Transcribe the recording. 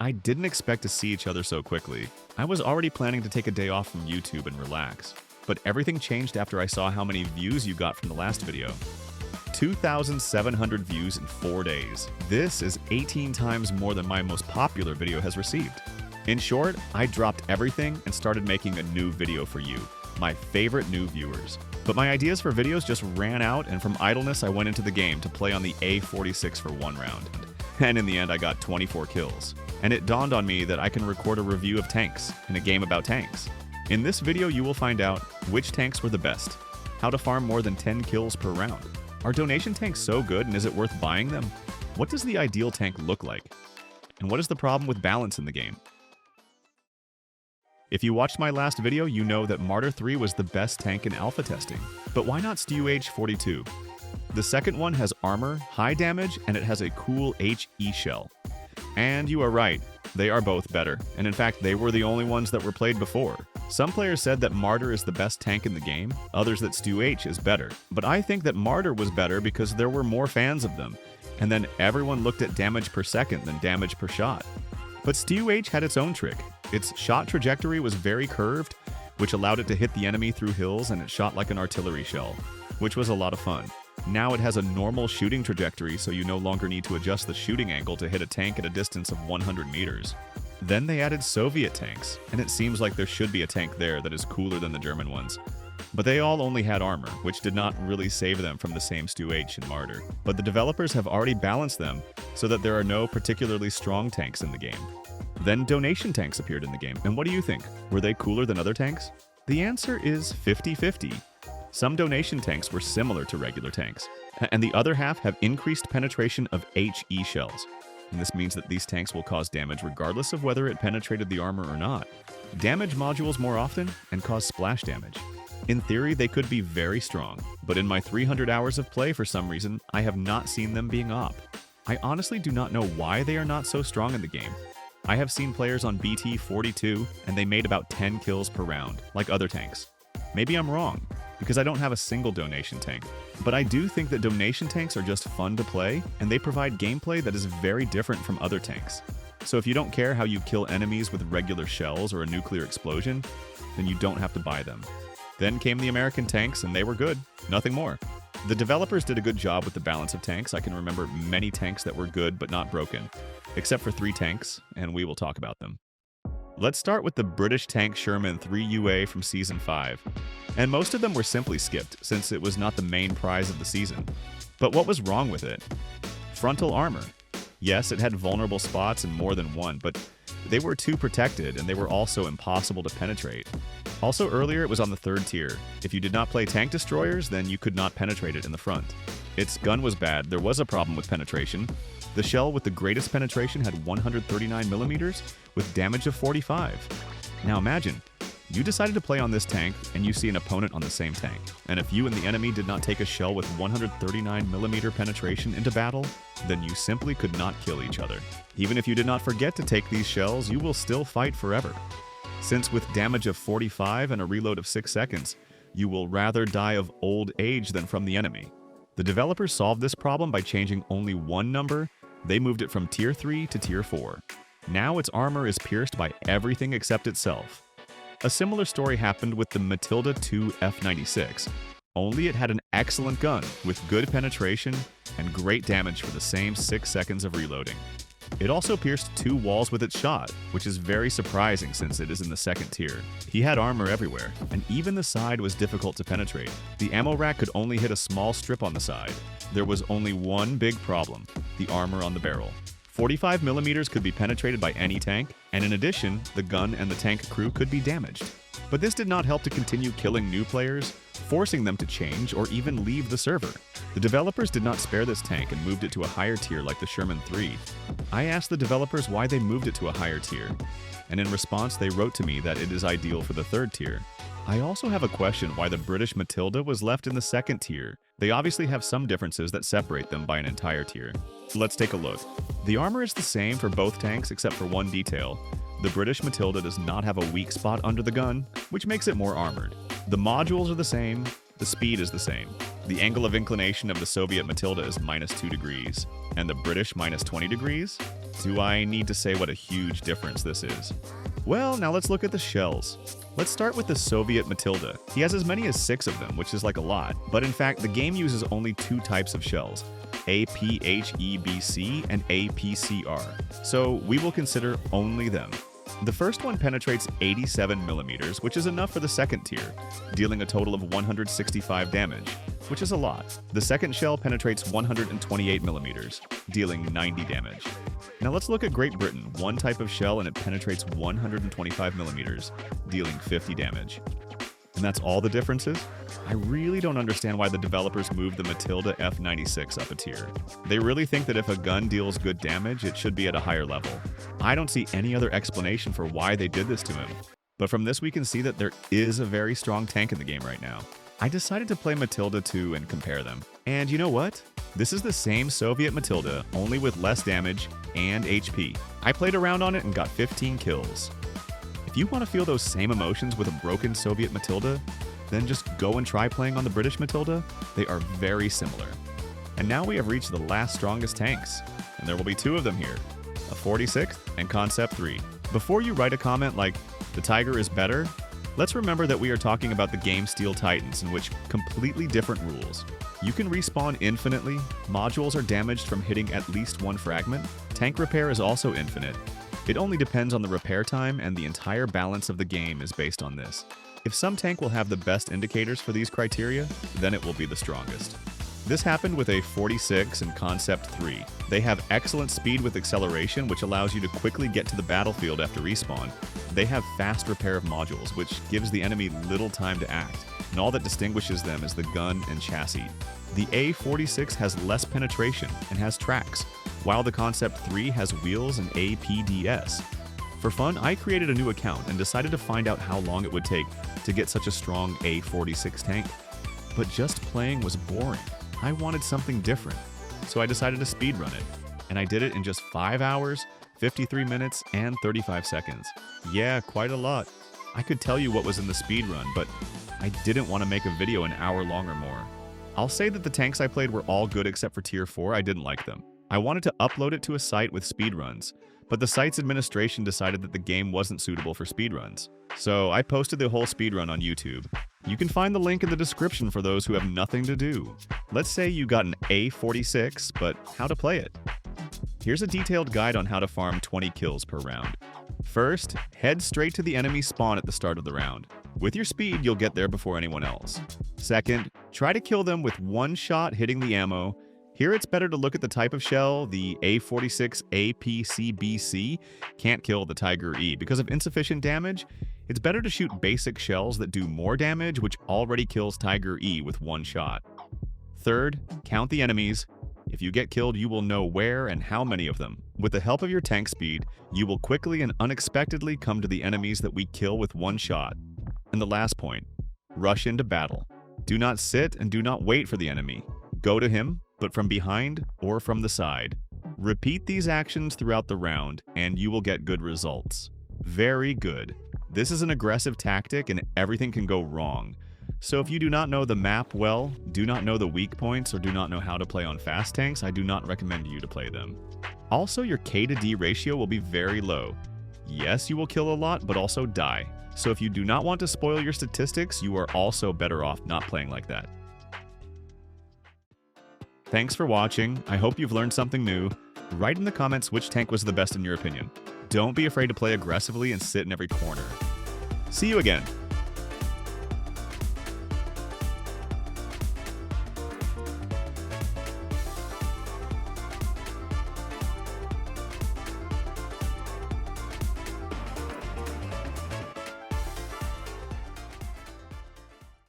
I didn't expect to see each other so quickly. I was already planning to take a day off from YouTube and relax. But everything changed after I saw how many views you got from the last video. 2,700 views in 4 days. This is 18 times more than my most popular video has received. In short, I dropped everything and started making a new video for you, my favorite new viewers. But my ideas for videos just ran out, and from idleness I went into the game to play on the A46 for one round. And in the end I got 24 kills. And it dawned on me that I can record a review of tanks in a game about tanks. In this video you will find out which tanks were the best, how to farm more than 10 kills per round. Are donation tanks so good, and is it worth buying them? What does the ideal tank look like? And what is the problem with balance in the game? If you watched my last video, you know that Martyr 3 was the best tank in alpha testing. But why not StuH42? The second one has armor, high damage, and it has a cool HE shell. And you are right, they are both better, and in fact they were the only ones that were played before. Some players said that Martyr is the best tank in the game, others that StuH is better. But I think that Martyr was better because there were more fans of them, and then everyone looked at damage per second than damage per shot. But StuH had its own trick. Its shot trajectory was very curved, which allowed it to hit the enemy through hills, and it shot like an artillery shell, which was a lot of fun. Now it has a normal shooting trajectory, so you no longer need to adjust the shooting angle to hit a tank at a distance of 100 meters. Then they added Soviet tanks, and it seems like there should be a tank there that is cooler than the German ones. But they all only had armor, which did not really save them from the same StuH and Martyr. But the developers have already balanced them so that there are no particularly strong tanks in the game. Then donation tanks appeared in the game, and what do you think? Were they cooler than other tanks? The answer is 50-50. Some donation tanks were similar to regular tanks, and the other half have increased penetration of HE shells. And this means that these tanks will cause damage regardless of whether it penetrated the armor or not. Damage modules more often and cause splash damage. In theory, they could be very strong, but in my 300 hours of play for some reason, I have not seen them being op. I honestly do not know why they are not so strong in the game. I have seen players on BT42 and they made about 10 kills per round, like other tanks. Maybe I'm wrong, because I don't have a single donation tank. But I do think that donation tanks are just fun to play, and they provide gameplay that is very different from other tanks. So if you don't care how you kill enemies with regular shells or a nuclear explosion, then you don't have to buy them. Then came the American tanks, and they were good, nothing more. The developers did a good job with the balance of tanks. I can remember many tanks that were good but not broken, except for 3 tanks, and we will talk about them. Let's start with the British tank Sherman 3 UA from Season 5. And most of them were simply skipped, since it was not the main prize of the season. But what was wrong with it? Frontal armor. Yes, it had vulnerable spots and more than one, but they were too protected, and they were also impossible to penetrate. Also earlier, it was on the 3rd tier. If you did not play tank destroyers, then you could not penetrate it in the front. Its gun was bad. There was a problem with penetration. The shell with the greatest penetration had 139mm with damage of 45. Now imagine, you decided to play on this tank and you see an opponent on the same tank. And if you and the enemy did not take a shell with 139mm penetration into battle, then you simply could not kill each other. Even if you did not forget to take these shells, you will still fight forever. Since with damage of 45 and a reload of 6 seconds, you will rather die of old age than from the enemy. The developers solved this problem by changing only one number. They moved it from Tier 3 to Tier 4. Now its armor is pierced by everything except itself. A similar story happened with the Matilda 2 F96, only it had an excellent gun with good penetration and great damage for the same 6 seconds of reloading. It also pierced 2 walls with its shot, which is very surprising since it is in the 2nd tier. He had armor everywhere, and even the side was difficult to penetrate. The ammo rack could only hit a small strip on the side. There was only one big problem, the armor on the barrel. 45mm could be penetrated by any tank, and in addition, the gun and the tank crew could be damaged. But this did not help to continue killing new players, forcing them to change or even leave the server. The developers did not spare this tank and moved it to a higher tier like the Sherman 3. I asked the developers why they moved it to a higher tier, and in response they wrote to me that it is ideal for the 3rd tier. I also have a question why the British Matilda was left in the 2nd tier. They obviously have some differences that separate them by an entire tier. Let's take a look. The armor is the same for both tanks except for one detail. The British Matilda does not have a weak spot under the gun, which makes it more armored. The modules are the same, the speed is the same. The angle of inclination of the Soviet Matilda is -2 degrees, and the British -20 degrees? Do I need to say what a huge difference this is? Well, now let's look at the shells. Let's start with the Soviet Matilda. He has as many as 6 of them, which is like a lot. But in fact, the game uses only 2 types of shells, APHEBC and APCR. So we will consider only them. The first one penetrates 87 millimeters, which is enough for the second tier, dealing a total of 165 damage, which is a lot. The second shell penetrates 128 millimeters, dealing 90 damage. Now let's look at Great Britain, one type of shell and it penetrates 125 millimeters, dealing 50 damage. And that's all the differences? I really don't understand why the developers moved the Matilda F96 up a tier. They really think that if a gun deals good damage, it should be at a higher level. I don't see any other explanation for why they did this to him. But from this we can see that there is a very strong tank in the game right now. I decided to play Matilda 2 and compare them. And you know what? This is the same Soviet Matilda, only with less damage and HP. I played around on it and got 15 kills. If you want to feel those same emotions with a broken Soviet Matilda, then just go and try playing on the British Matilda. They are very similar. And now we have reached the last strongest tanks, and there will be 2 of them here, a 46th and Concept 3. Before you write a comment like, the Tiger is better, let's remember that we are talking about the game Steel Titans, in which completely different rules. You can respawn infinitely, modules are damaged from hitting at least 1 fragment, tank repair is also infinite. It only depends on the repair time, and the entire balance of the game is based on this. If some tank will have the best indicators for these criteria, then it will be the strongest. This happened with a 46 and Concept 3. They have excellent speed with acceleration, which allows you to quickly get to the battlefield after respawn. They have fast repair of modules, which gives the enemy little time to act, and all that distinguishes them is the gun and chassis. The A46 has less penetration and has tracks, while the Concept 3 has wheels and APDS. For fun, I created a new account and decided to find out how long it would take to get such a strong A46 tank. But just playing was boring. I wanted something different, so I decided to speedrun it. And I did it in just 5 hours, 53 minutes, and 35 seconds. Yeah, quite a lot. I could tell you what was in the speedrun, but I didn't want to make a video an hour long or more. I'll say that the tanks I played were all good except for Tier 4, I didn't like them. I wanted to upload it to a site with speedruns, but the site's administration decided that the game wasn't suitable for speedruns. So I posted the whole speedrun on YouTube. You can find the link in the description for those who have nothing to do. Let's say you got an A46, but how to play it? Here's a detailed guide on how to farm 20 kills per round. First, head straight to the enemy spawn at the start of the round. With your speed, you'll get there before anyone else. Second, try to kill them with 1 shot hitting the ammo. Here it's better to look at the type of shell. The A46 APCBC can't kill the Tiger E. Because of insufficient damage, it's better to shoot basic shells that do more damage, which already kills Tiger E with 1 shot. Third, count the enemies. If you get killed, you will know where and how many of them. With the help of your tank speed, you will quickly and unexpectedly come to the enemies that we kill with 1 shot. And the last point, rush into battle. Do not sit and do not wait for the enemy. Go to him, but from behind or from the side. Repeat these actions throughout the round, and you will get good results. Very good. This is an aggressive tactic, and everything can go wrong. So if you do not know the map well, do not know the weak points, or do not know how to play on fast tanks, I do not recommend you to play them. Also, your K to D ratio will be very low. Yes, you will kill a lot, but also die. So if you do not want to spoil your statistics, you are also better off not playing like that. Thanks for watching. I hope you've learned something new. Write in the comments which tank was the best in your opinion. Don't be afraid to play aggressively and sit in every corner. See you again.